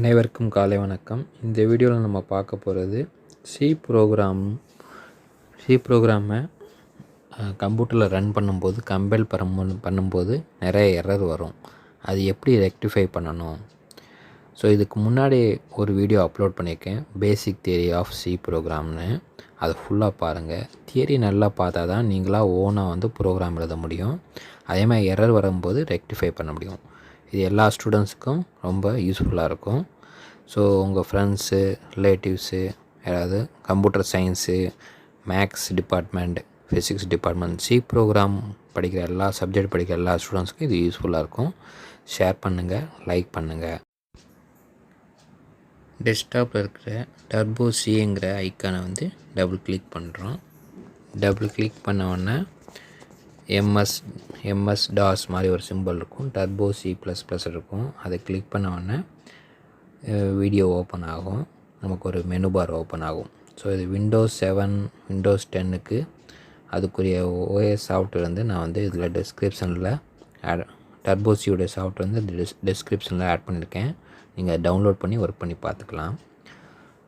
அனைவருக்கும் காலை வணக்கம். இந்த வீடியோவில் நம்ம பார்க்க போகிறது சி ப்ரோக்ராமை கம்ப்யூட்டரில் ரன் பண்ணும்போது கம்பைல் பண்ணும்போது நிறைய எரர் வரும். அது எப்படி ரெக்டிஃபை பண்ணணும். ஸோ இதுக்கு முன்னாடி ஒரு வீடியோ அப்லோட் பண்ணியிருக்கேன், பேசிக் தியரி ஆஃப் சி ப்ரோக்ராம்னு. அதை ஃபுல்லாக பாருங்கள். தியரி நல்லா பார்த்தா தான் நீங்களாக ஓனாக ப்ரோக்ராம் எழுத முடியும். அதே மாதிரி எரர் வரும்போது ரெக்டிஃபை பண்ண முடியும். இது எல்லா ஸ்டூடெண்ட்ஸுக்கும் ரொம்ப யூஸ்ஃபுல்லாக இருக்கும். ஸோ உங்கள் ஃப்ரெண்ட்ஸு, ரிலேட்டிவ்ஸு, யாராவது computer science, maths department, physics department, C program படிக்கிற எல்லா சப்ஜெக்ட் படிக்கிற எல்லா ஸ்டூடெண்ட்ஸுக்கும் இது யூஸ்ஃபுல்லாக இருக்கும். ஷேர் பண்ணுங்கள், லைக் பண்ணுங்கள். டெஸ்க்டாப்பில் இருக்கிற டர்போ சிங்கிற ஐக்கானை டபுள் கிளிக் பண்ணுறோம். டபுள் கிளிக் பண்ண உடனே எம்எஸ் டாஸ் மாதிரி ஒரு சிம்பிள் இருக்கும், டர்போ C++ இருக்கும். அதை கிளிக் பண்ண உடனே வீடியோ ஓப்பன் ஆகும், நமக்கு ஒரு மெனு பார் ஓப்பன் ஆகும். ஸோ இது விண்டோஸ் 7, விண்டோஸ் 10க்கு அதுக்குரிய ஓஎஸ் சாஃப்ட்வேர் நான் இதில் டிஸ்கிரிப்ஷனில் டர்போ சியோடைய சாஃப்ட்வேர் டிஸ்கிரிப்ஷனில் ஆட் பண்ணியிருக்கேன். நீங்கள் டவுன்லோட் பண்ணி ஒர்க் பண்ணி பார்த்துக்கலாம்.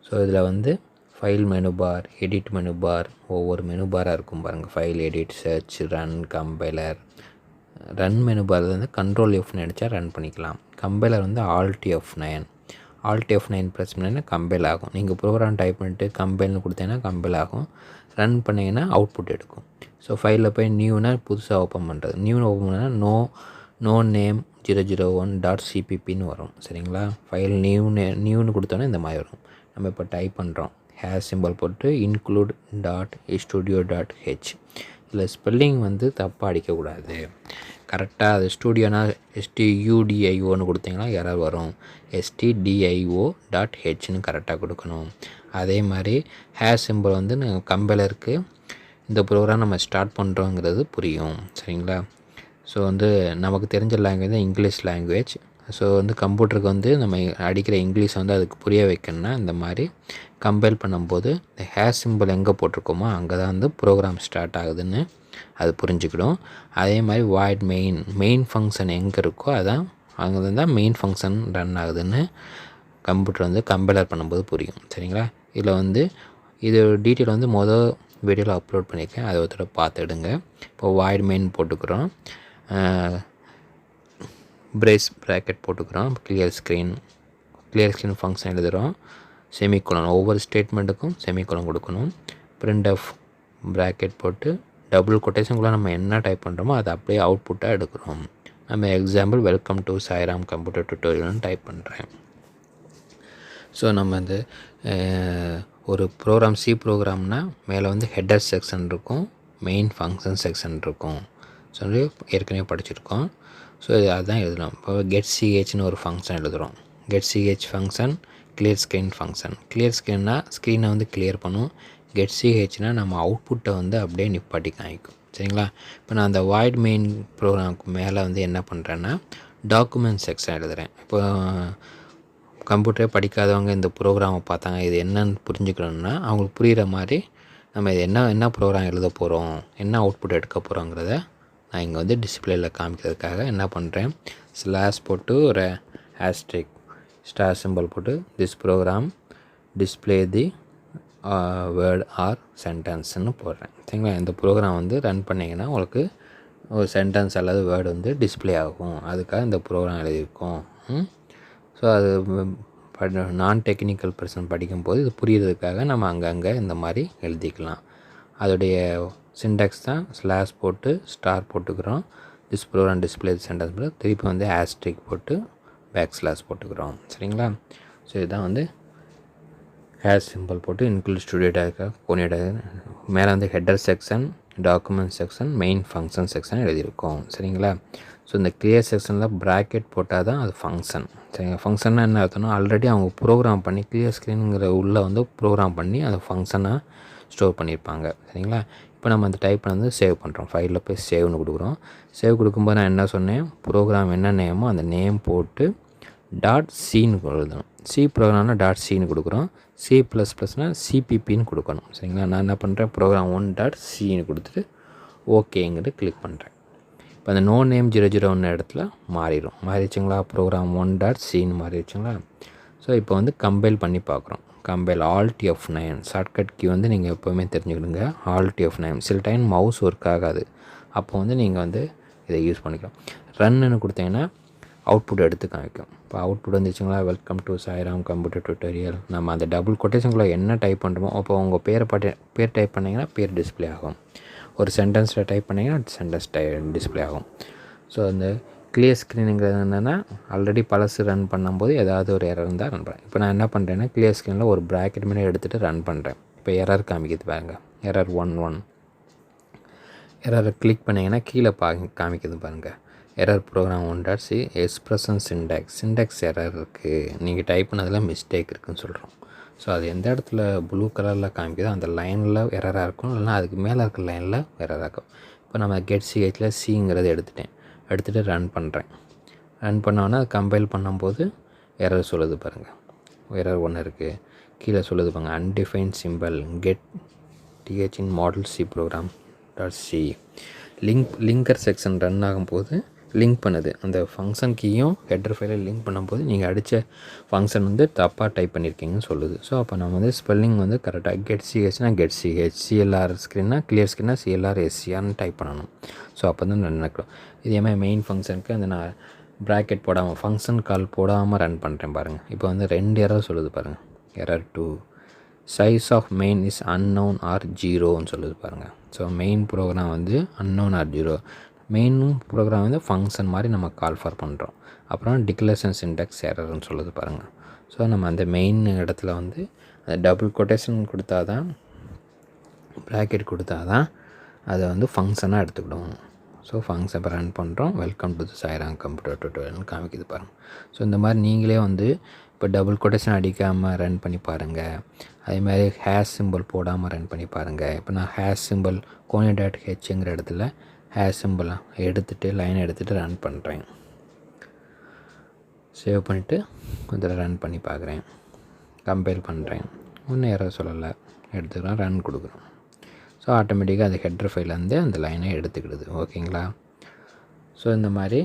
ஸோ இதில் file menu bar, edit menu bar, ஒவ்வொரு மெனு பாராக இருக்கும் பாருங்கள். File, edit, search, run, compiler. Run menu bar control F9 அடித்தா ரன் பண்ணிக்கலாம். Compiler Alt F9. Alt F9 press பண்ணிங்கன்னா கம்பைல் ஆகும். நீங்கள் ப்ரோக்ராம் டைப் பண்ணிட்டு கம்பைல்னு கொடுத்தீங்கன்னா கம்பைல் ஆகும். ரன் பண்ணிங்கன்னா அவுட்புட் எடுக்கும். ஸோ ஃபைலில் போய் நியூனா புதுசாக ஓப்பன் பண்ணுறது. நியூன்னு ஓப்பன் பண்ணால் நோ நேம் 001.cppன்னு வரும். சரிங்களா? ஃபைல் நியூன்னு கொடுத்தோன்னா இந்த மாதிரி வரும். நம்ம இப்போ டைப் பண்ணுறோம், ஹேஷ் சிம்பிள் போட்டு include.studio.h. இதில் ஸ்பெல்லிங் தப்பாக அடிக்கக்கூடாது. கரெக்டாக அது ஸ்டூடியோனா STUDIOன்னு கொடுத்தீங்கன்னா எரர் வரும். STDIO.hன்னு கரெக்டாக கொடுக்கணும். அதே மாதிரி ஹேஷ் சிம்பிள் கம்பைலருக்கு இந்த ப்ரோக்ராம் நம்ம ஸ்டார்ட் பண்ணுறோங்கிறது புரியும். சரிங்களா? ஸோ நமக்கு தெரிஞ்ச லாங்குவேஜ் தான் இங்கிலீஷ் லாங்குவேஜ். ஸோ கம்ப்யூட்டருக்கு நம்ம அடிக்கிற இங்கிலீஷ் அதுக்கு புரிய வைக்கணும்னா இந்த மாதிரி கம்பைல் பண்ணும்போது இந்த ஹேஷ் சிம்பிள் எங்கே போட்டிருக்கோமோ அங்கே தான் ப்ரோக்ராம் ஸ்டார்ட் ஆகுதுன்னு அது புரிஞ்சுக்கிடும். அதே மாதிரி வாய்ட் மெயின் ஃபங்க்ஷன் எங்கே இருக்கோ அதான் அங்கே தான் மெயின் ஃபங்க்ஷன் ரன் ஆகுதுன்னு கம்ப்யூட்டர் கம்பைலர் பண்ணும்போது புரியும். சரிங்களா? இதில் இது டீட்டெயில் மொதல் வீடியோவில் அப்லோட் பண்ணியிருக்கேன், அதை ஒருத்தர பார்த்துடுங்க. இப்போ வாய்ட் மெயின் போட்டுக்கிறோம், பிரேஸ் ப்ராக்கெட் போட்டுக்கிறோம், கிளியர் ஸ்க்ரீன் ஃபங்க்ஷன் எழுதுகிறோம், செமிகோலன், ஒவ்வொரு ஸ்டேட்மெண்ட்டுக்கும் செமிகோலன் கொடுக்கணும். பிரிண்ட் ஆஃப் ப்ராக்கெட் போட்டு டபுள் கொட்டேஷனுக்குள்ளே நம்ம என்ன டைப் பண்ணுறோமோ அதை அப்படியே அவுட்புட்டாக எடுக்கிறோம். நம்ம example welcome to Sairam computer டியூட்டோரியல்னு டைப் பண்ணுறேன். ஸோ நம்ம ஒரு ப்ரோக்ராம் சி ப்ரோக்ராம்னால் மேலே ஹெட்டர் செக்ஷன் இருக்கும், மெயின் ஃபங்க்ஷன் செக்ஷன் இருக்கும். சொல்லி ஏற்கனவே படிச்சிருக்கோம். ஸோ அதுதான் எழுதணும். இப்போ getChன்னு ஒரு ஃபங்க்ஷன் எழுதுகிறோம். getCh function, clear screen function. Clear ஸ்க்ரீன்னா ஸ்க்ரீனை கிளியர் பண்ணும். getChனா நம்ம அவுட்புட்டை அப்படியே நிப்பாட்டி காமிக்கும். சரிங்களா? இப்போ நான் அந்த வாய்ட் மெயின் ப்ரோக்ராமுக்கு மேலே என்ன பண்ணுறேன்னா டாக்குமெண்ட் செக்ஷன் எழுதுகிறேன். இப்போ கம்ப்யூட்டரே படிக்காதவங்க இந்த ப்ரோக்ராமை பார்த்தாங்க, இது என்னன்னு புரிஞ்சுக்கணுன்னா அவங்களுக்கு புரிகிற மாதிரி நம்ம இது என்ன ப்ரோக்ராம் எழுத போகிறோம், என்ன அவுட்புட் எடுக்க போகிறோங்கிறத நான் இங்கே டிஸ்பிளேயில் காமிக்கிறதுக்காக என்ன பண்ணுறேன், ஸ்லாஷ் போட்டு ஒரு ஆஸ்ட்ரிக் ஸ்டார் சிம்பிள் போட்டு this program display the word or சென்டென்ஸ்ன்னு போடுறேன். சரிங்களா? இந்த ப்ரோக்ராம் ரன் பண்ணிங்கன்னா உங்களுக்கு ஒரு சென்டென்ஸ் அல்லது வேர்டு டிஸ்பிளே ஆகும். அதுக்காக இந்த ப்ரோக்ராம் எழுதியிருக்கோம். ஸோ அது நான் டெக்னிக்கல் பர்சன் படிக்கும்போது இது புரிகிறதுக்காக நம்ம அங்கங்கே இந்த மாதிரி எழுதிக்கலாம். அதோடைய சின்டாக்ஸ் தான் ஸ்லாஷ் போட்டு ஸ்டார் போட்டுக்கிறோம், திஸ் ப்ரோக்ராம் டிஸ்பிளே சென்டென்ஸ் போட்டு திருப்பி ஆஸ்ட்ரிக் போட்டு பேக் ஸ்லாஷ் போட்டுக்கிறோம். சரிங்களா? ஸோ இதுதான் ஹேஷ் சிம்பிள் போட்டு இன்க்ளூட் ஸ்டூடியோ கோனியோட மேலே header section, document section, main function section எழுதியிருக்கோம். சரிங்களா? ஸோ இந்த கிளியர் செக்ஷனில் ப்ராக்கெட் போட்டால் தான் அது ஃபங்க்ஷன். சரிங்களா? ஃபங்க்ஷன்னா என்ன அர்த்தம்னா ஆல்ரெடி அவங்க ப்ரோக்ராம் பண்ணி கிளியர் ஸ்க்ரீனுங்கிற உள்ளே ப்ரோக்ராம் பண்ணி அதை ஃபங்க்ஷனாக ஸ்டோர் பண்ணியிருப்பாங்க. சரிங்களா? இப்போ நம்ம அந்த டைப் சேவ் பண்ணுறோம். ஃபைலில் போய் சேவ்னு கொடுக்குறோம். சேவ் கொடுக்கும்போது நான் என்ன சொன்னேன், ப்ரோக்ராம் என்ன நேமோ அந்த நேம் போட்டு .cன்னு எழுதணும். சி ப்ரோக்ராம்னா .cன்னு கொடுக்குறோம். C++னா CPPன்னு கொடுக்கணும். சரிங்களா? நான் என்ன பண்ணுறேன், ப்ரோக்ராம் 1.cன்னு கொடுத்துட்டு ஓகேங்கிட்டு கிளிக் பண்ணுறேன். இப்போ அந்த நோ நேம் 001 இடத்துல மாறிடுச்சுங்களா, ப்ரோக்ராம் 1.cன்னு மாறிடுச்சுங்களா. ஸோ இப்போ வந்து கம்பைல் பண்ணி பார்க்குறோம். Compile Alt F9 shortcut key வந்து நீங்கள் எப்போவுமே தெரிஞ்சுக்கிடுங்க. Alt F9 சில டைம் மவுஸ் ஒர்க் ஆகாது, அப்போ வந்து நீங்கள் வந்து இதை யூஸ் பண்ணிக்கலாம். ரன்னு கொடுத்தீங்கன்னா அவுட்புட் எடுத்து காமிக்கும். இப்போ அவுட்புட் வந்துச்சுங்களா, welcome to Sairam computer tutorial. நம்ம அந்த டபுள் கொட்டேஷனுக்குள்ளே என்ன டைப் பண்ணுறோமோ அப்போ உங்கள் பேர் டைப் பண்ணிங்கன்னா பேர் டிஸ்பிளே ஆகும். ஒரு சென்டென்ஸில் டைப் பண்ணிங்கன்னா சென்டென்ஸ் டிஸ்பிளே ஆகும். ஸோ அந்த கிளியர் ஸ்க்ரீனுங்கிறது என்னென்னா, ஆல்ரெடி பழசு ரன் பண்ணும்போது ஏதாவது ஒரு எரர் இருந்தால் ரன் பண்ணுறேன். இப்போ நான் என்ன பண்ணுறேன்னா, கிளியர் ஸ்க்ரீனில் ஒரு ப்ராக்கெட் மாதிரி எடுத்துகிட்டு ரன் பண்ணுறேன். இப்போ எரர் காமிக்குது பாருங்கள், எரர் 11. எரரை கிளிக் பண்ணிங்கன்னா கீழே காமிக்குது பாருங்கள், error program 1.c expression syntax error இருக்குது, நீங்கள் டைப் பண்ணதில் மிஸ்டேக் இருக்குதுன்னு சொல்கிறோம். ஸோ அது எந்த இடத்துல ப்ளூ கலரில் காமிக்குதோ அந்த லைனில் எரராக இருக்கும், இல்லைனா அதுக்கு மேலே இருக்கிற லைனில் எரராக இருக்கும். இப்போ நம்ம கெட் சிஹெச்சில் சிங்கிறத எடுத்துகிட்டு ரன் பண்ணுறேன். ரன் பண்ணோன்னா அது கம்பைல் பண்ணும்போது எரர் சொல்லுது பாருங்கள், எரர் 1 இருக்குது. கீழே சொல்லுது பாருங்கள், undefined symbol get TH in module C program .c linker section run ஆகும்போது லிங்க் பண்ணுது. அந்த ஃபங்க்ஷன் கீயும் ஹெட்டர் ஃபைலை லிங்க் பண்ணும்போது நீங்கள் அடித்த ஃபங்க்ஷன் வந்து தப்பாக டைப் பண்ணியிருக்கீங்கன்னு சொல்லுது. ஸோ அப்போ நம்ம வந்து ஸ்பெல்லிங் வந்து கரெக்டாக கெட் சிஹெச்னா கெட் சிஹெச், சிஎல்ஆர் ஸ்க்ரீன்னா கிளியர் ஸ்க்ரீன்னா சிஎல்ஆர் எஸ்சிஆர்னு டைப் பண்ணணும். ஸோ அப்போ தான் நடக்கும். இதே மாதிரி மெயின் ஃபங்க்ஷனுக்கு அந்த நான் ப்ராக்கெட் போடாமல் ஃபங்க்ஷன் கால் போடாமல் ரன் பண்ணுறேன் பாருங்கள். இப்போ வந்து 2 எரர் சொல்லுது பாருங்கள். Error 2 size of main is unknown or 0ன்னு சொல்லுது பாருங்கள். ஸோ மெயின் ப்ரோக்ராம் வந்து அன்னோன் ஆர் 0. மெயின் ப்ரோக்ராம் வந்து ஃபங்க்ஷன் மாதிரி நம்ம கால் ஃபார் பண்ணுறோம். அப்புறம் டிக்ளரேஷன் சின்டாக்ஸ் எரர்னு சொல்லுது பாருங்கள். ஸோ நம்ம அந்த மெயின் இடத்துல வந்து டபுள் கொட்டேஷன் கொடுத்தா தான், ப்ராக்கெட் கொடுத்தா தான் அதை வந்து ஃபங்க்ஷனாக எடுத்துக்கிடுவோம். ஸோ ஃபங்க்ஷன் இப்போ ரன் பண்ணுறோம். வெல்கம் டு சைராம் கம்ப்யூட்டர் டியூட்டோரியல்னு காமிக்குது பாருங்கள். ஸோ இந்த மாதிரி நீங்களே வந்து இப்போ டபுள் கொட்டேஷன் அடிக்காமல் ரன் பண்ணி பாருங்கள். அதேமாதிரி ஹேஷ் சிம்பிள் போடாமல் ரன் பண்ணி பாருங்கள். இப்போ நான் ஹேஷ் சிம்பிள் கோனி.ஹெச்ங்கிற இடத்துல ஹேஷ் சிம்பிளை எடுத்துகிட்டு லைனை எடுத்துகிட்டு ரன் பண்ணுறேன். சேவ் பண்ணிவிட்டு இதில் ரன் பண்ணி பார்க்குறேன், கம்பைல் பண்ணுறேன். ஒன்றும் எரர் சொல்லலை, எடுத்துக்கிறோம், ரன் கொடுக்குறோம். ஸோ ஆட்டோமேட்டிக்காக அது ஹெட்டர் ஃபைல்லேருந்து அந்த லைனை எடுத்துக்கிடுது. ஓகேங்களா? ஸோ இந்த மாதிரி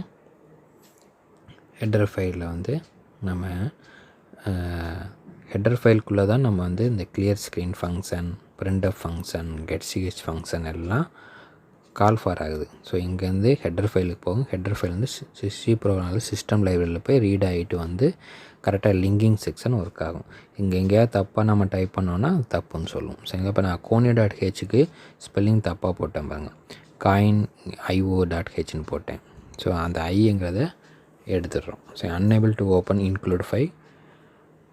ஹெட்டர் ஃபைலில் வந்து நம்ம ஹெட்டர் ஃபைலுக்குள்ளே தான் நம்ம வந்து இந்த clear screen function, printf function, getch function எல்லாம் கால் ஃபார் ஆகுது. ஸோ இங்கேருந்து ஹெட்டர் ஃபைலுக்கு போகும். ஹெட்டர் ஃபைல் வந்து சி ப்ரோக்ராமில் சிஸ்டம் லைப்ரரியில் போய் ரீட் ஆகிட்டு வந்து கரெக்டாக லிங்கிங் செக்ஷன் ஒர்க் ஆகும். இங்கே எங்கேயாவது தப்பாக நம்ம டைப் பண்ணோன்னா தப்புன்னு சொல்லும். சரிங்க, இப்போ நான் கோனி.ஹெச்சுக்கு ஸ்பெல்லிங் தப்பாக போட்டேன் பாருங்கள், coin.io.hன்னு போட்டேன். ஸோ அந்த ஐங்கிறத எடுத்துடுறோம். So unable to open include file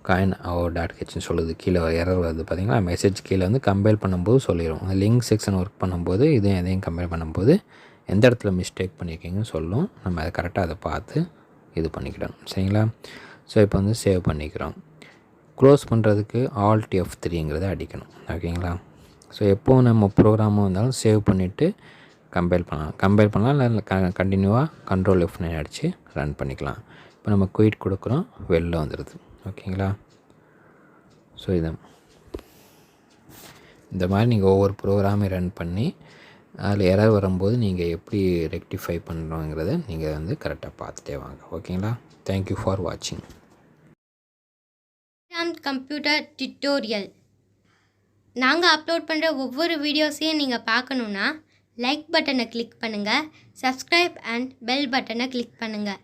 coin.io.hன்னு சொல்லுது. கீழே எரர் வருது பார்த்தீங்களா, மெசேஜ் கீழே வந்து கம்பைல் பண்ணும்போது சொல்லிடும். அந்த லிங்க் செக்ஷன் ஒர்க் பண்ணும்போது எதையும் கம்பைல் பண்ணும்போது எந்த இடத்துல மிஸ்டேக் பண்ணியிருக்கீங்கன்னு சொல்லும். நம்ம அதை கரெக்டாக அதை பார்த்து இது பண்ணிக்கிடணும். சரிங்களா? ஸோ இப்போ வந்து சேவ் பண்ணிக்கிறோம். க்ளோஸ் பண்ணுறதுக்கு Alt F3ங்கிறத அடிக்கணும். ஓகேங்களா? ஸோ எப்போது நம்ம ப்ரோக்ராமும் இருந்தாலும் சேவ் பண்ணிவிட்டு கம்பைல் பண்ணலாம் இல்லை கண்டினியூவாக Ctrl F9 அடித்து ரன் பண்ணிக்கலாம். இப்போ நம்ம குயிட் கொடுக்குறோம், வெளில வந்துடுது. ஓகேங்களா? ஸோ இந்த மாதிரி நீங்கள் ஒவ்வொரு ப்ரோக்ராமை ரன் பண்ணி அதில் எரர் வரும்போது நீங்கள் எப்படி ரெக்டிஃபை பண்ணுறோங்கிறத நீங்கள் வந்து கரெக்டாக பார்த்துட்டே வாங்க. ஓகேங்களா? தேங்க்யூ ஃபார் வாட்சிங். கம்ப்யூட்டர் டியூட்டோரியல் நாங்கள் அப்லோட் பண்ணுற ஒவ்வொரு வீடியோஸையும் நீங்கள் பார்க்கணுன்னா லைக் பட்டனை கிளிக் பண்ணுங்கள், சப்ஸ்கிரைப் அண்ட் பெல் பட்டனை கிளிக் பண்ணுங்கள்.